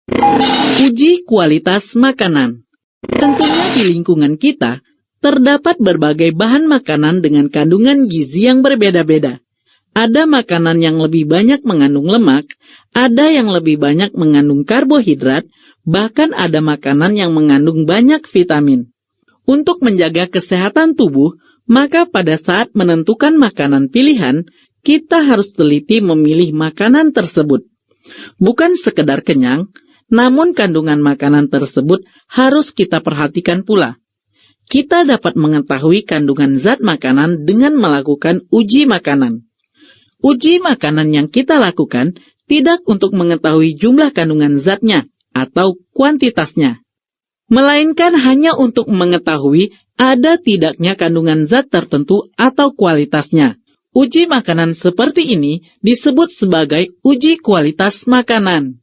Uji kualitas makanan. Tentunya di lingkungan kita, terdapat berbagai bahan makanan dengan kandungan gizi yang berbeda-beda. Ada makanan yang lebih banyak mengandung lemak, ada yang lebih banyak mengandung karbohidrat, bahkan ada makanan yang mengandung banyak vitamin. Untuk menjaga kesehatan tubuh, maka pada saat menentukan makanan pilihan, kita harus teliti memilih makanan tersebut. Bukan sekedar kenyang, namun kandungan makanan tersebut harus kita perhatikan pula. Kita dapat mengetahui kandungan zat makanan dengan melakukan uji makanan. Uji makanan yang kita lakukan tidak untuk mengetahui jumlah kandungan zatnya atau kuantitasnya, melainkan hanya untuk mengetahui ada tidaknya kandungan zat tertentu atau kualitasnya. Uji makanan seperti ini disebut sebagai uji kualitas makanan.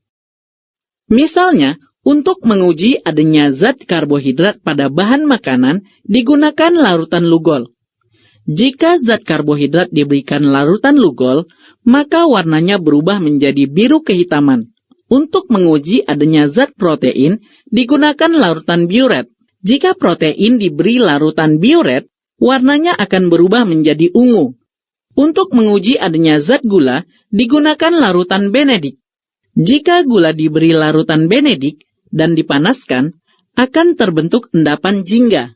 Misalnya, untuk menguji adanya zat karbohidrat pada bahan makanan digunakan larutan lugol. Jika zat karbohidrat diberikan larutan lugol, maka warnanya berubah menjadi biru kehitaman. Untuk menguji adanya zat protein, digunakan larutan biuret. Jika protein diberi larutan biuret, warnanya akan berubah menjadi ungu. Untuk menguji adanya zat gula, digunakan larutan benedik. Jika gula diberi larutan benedik dan dipanaskan, akan terbentuk endapan jingga.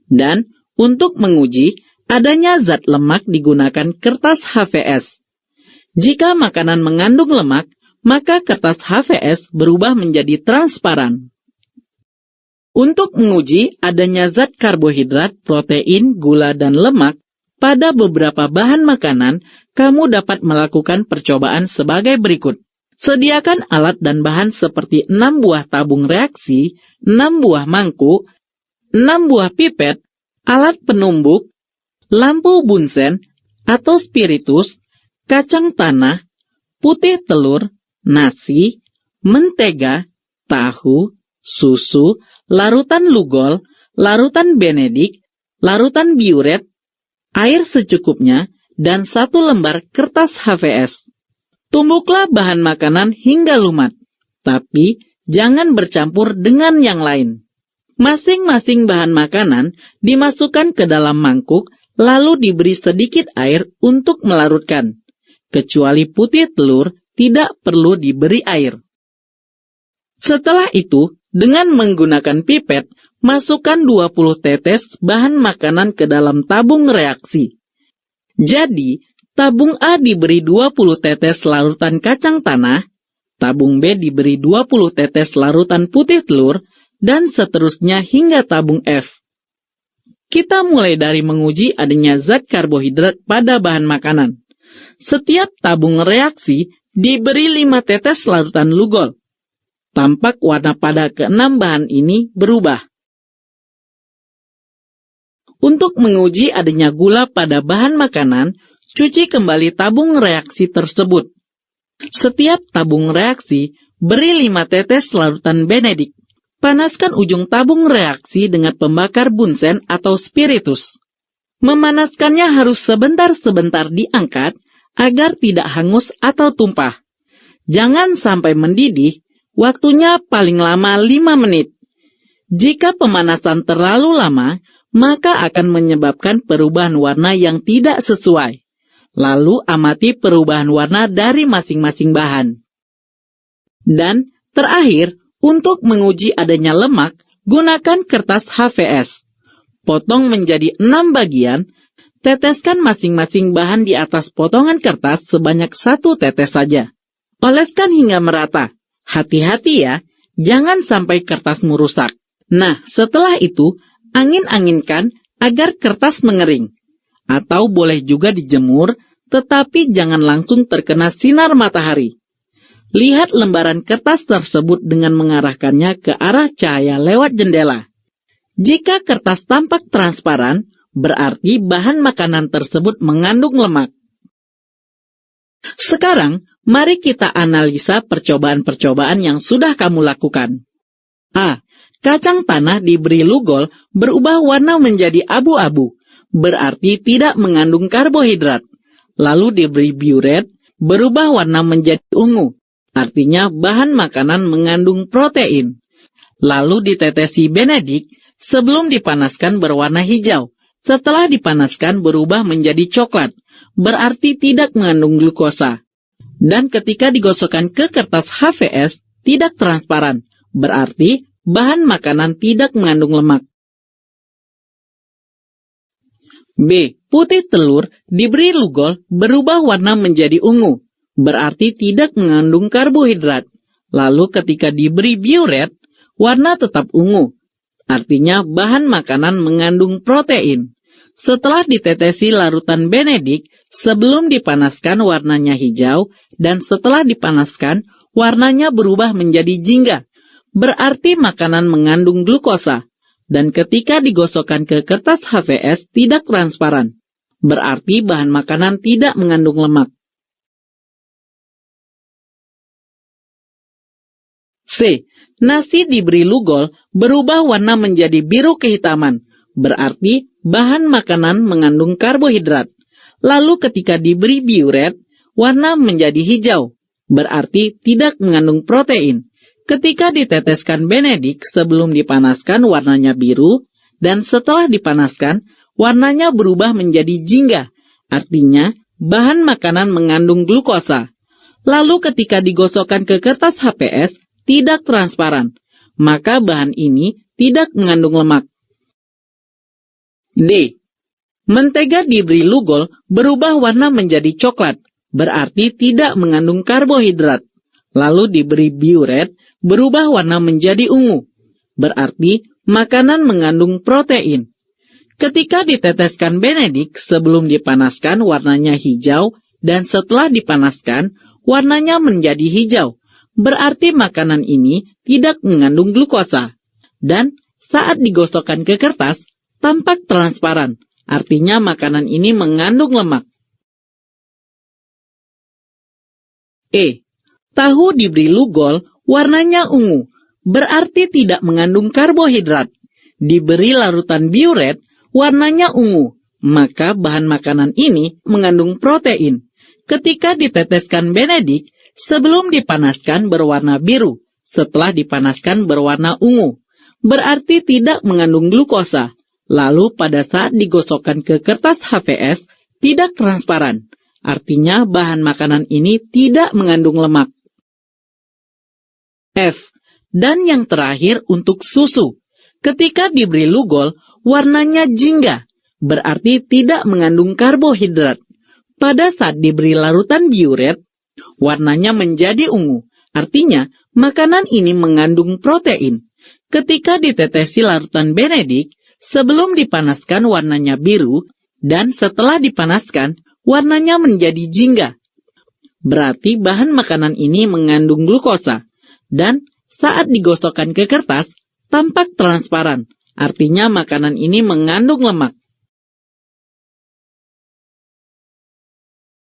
Dan untuk menguji adanya zat lemak digunakan kertas HVS. Jika makanan mengandung lemak, maka kertas HVS berubah menjadi transparan. Untuk menguji adanya zat karbohidrat, protein, gula, dan lemak pada beberapa bahan makanan, kamu dapat melakukan percobaan sebagai berikut. Sediakan alat dan bahan seperti 6 buah tabung reaksi, 6 buah mangkuk, 6 buah pipet, alat penumbuk, lampu bunsen atau spiritus, kacang tanah, putih telur, nasi, mentega, tahu, susu, larutan lugol, larutan benedik, larutan biuret, air secukupnya, dan 1 lembar kertas HVS. Tumbuklah bahan makanan hingga lumat, tapi jangan bercampur dengan yang lain. Masing-masing bahan makanan dimasukkan ke dalam mangkuk, lalu diberi sedikit air untuk melarutkan. Kecuali putih telur, tidak perlu diberi air. Setelah itu, dengan menggunakan pipet, masukkan 20 tetes bahan makanan ke dalam tabung reaksi. Jadi, tabung A diberi 20 tetes larutan kacang tanah, tabung B diberi 20 tetes larutan putih telur, dan seterusnya hingga tabung F. Kita mulai dari menguji adanya zat karbohidrat pada bahan makanan. Setiap tabung reaksi diberi 5 tetes larutan lugol. Tampak warna pada ke-6 bahan ini berubah. Untuk menguji adanya gula pada bahan makanan, cuci kembali tabung reaksi tersebut. Setiap tabung reaksi beri 5 tetes larutan benedik. Panaskan ujung tabung reaksi dengan pembakar bunsen atau spiritus. Memanaskannya harus sebentar-sebentar diangkat agar tidak hangus atau tumpah. Jangan sampai mendidih, waktunya paling lama 5 menit. Jika pemanasan terlalu lama, maka akan menyebabkan perubahan warna yang tidak sesuai. Lalu amati perubahan warna dari masing-masing bahan. Dan terakhir, untuk menguji adanya lemak, gunakan kertas HVS. Potong menjadi 6 bagian, teteskan masing-masing bahan di atas potongan kertas sebanyak 1 tetes saja. Oleskan hingga merata. Hati-hati ya, jangan sampai kertasmu rusak. Nah, setelah itu, angin-anginkan agar kertas mengering. Atau boleh juga dijemur, tetapi jangan langsung terkena sinar matahari. Lihat lembaran kertas tersebut dengan mengarahkannya ke arah cahaya lewat jendela. Jika kertas tampak transparan, berarti bahan makanan tersebut mengandung lemak. Sekarang, mari kita analisa percobaan-percobaan yang sudah kamu lakukan. A. Kacang tanah diberi lugol berubah warna menjadi abu-abu, berarti tidak mengandung karbohidrat. Lalu diberi biuret, berubah warna menjadi ungu, artinya bahan makanan mengandung protein. Lalu ditetesi Benedict sebelum dipanaskan berwarna hijau. Setelah dipanaskan berubah menjadi coklat, berarti tidak mengandung glukosa. Dan ketika digosokkan ke kertas HVS, tidak transparan, berarti bahan makanan tidak mengandung lemak. B. Putih telur diberi lugol berubah warna menjadi ungu, berarti tidak mengandung karbohidrat. Lalu ketika diberi biuret, warna tetap ungu, artinya bahan makanan mengandung protein. Setelah ditetesi larutan Benedict, sebelum dipanaskan warnanya hijau, dan setelah dipanaskan warnanya berubah menjadi jingga, berarti makanan mengandung glukosa. Dan ketika digosokkan ke kertas HVS tidak transparan, berarti bahan makanan tidak mengandung lemak. C. Nasi diberi lugol berubah warna menjadi biru kehitaman, berarti bahan makanan mengandung karbohidrat. Lalu ketika diberi biuret, warna menjadi hijau, berarti tidak mengandung protein. Ketika diteteskan Benedict sebelum dipanaskan warnanya biru, dan setelah dipanaskan warnanya berubah menjadi jingga, artinya bahan makanan mengandung glukosa. Lalu ketika digosokkan ke kertas HPS tidak transparan, maka bahan ini tidak mengandung lemak. D. Mentega diberi lugol berubah warna menjadi coklat, berarti tidak mengandung karbohidrat. Lalu diberi biuret, berubah warna menjadi ungu, berarti makanan mengandung protein. Ketika diteteskan Benedict sebelum dipanaskan warnanya hijau, dan setelah dipanaskan warnanya menjadi hijau, berarti makanan ini tidak mengandung glukosa. Dan saat digosokkan ke kertas, tampak transparan, artinya makanan ini mengandung lemak. E. Tahu diberi lugol, warnanya ungu, berarti tidak mengandung karbohidrat. Diberi larutan biuret, warnanya ungu, maka bahan makanan ini mengandung protein. Ketika diteteskan Benedict, sebelum dipanaskan berwarna biru, setelah dipanaskan berwarna ungu, berarti tidak mengandung glukosa. Lalu pada saat digosokkan ke kertas HVS, tidak transparan, artinya bahan makanan ini tidak mengandung lemak. F. Dan yang terakhir untuk susu. Ketika diberi lugol, warnanya jingga, berarti tidak mengandung karbohidrat. Pada saat diberi larutan biuret, warnanya menjadi ungu, artinya makanan ini mengandung protein. Ketika ditetesi larutan Benedict, sebelum dipanaskan warnanya biru, dan setelah dipanaskan warnanya menjadi jingga, berarti bahan makanan ini mengandung glukosa. Dan saat digosokkan ke kertas, tampak transparan, artinya makanan ini mengandung lemak.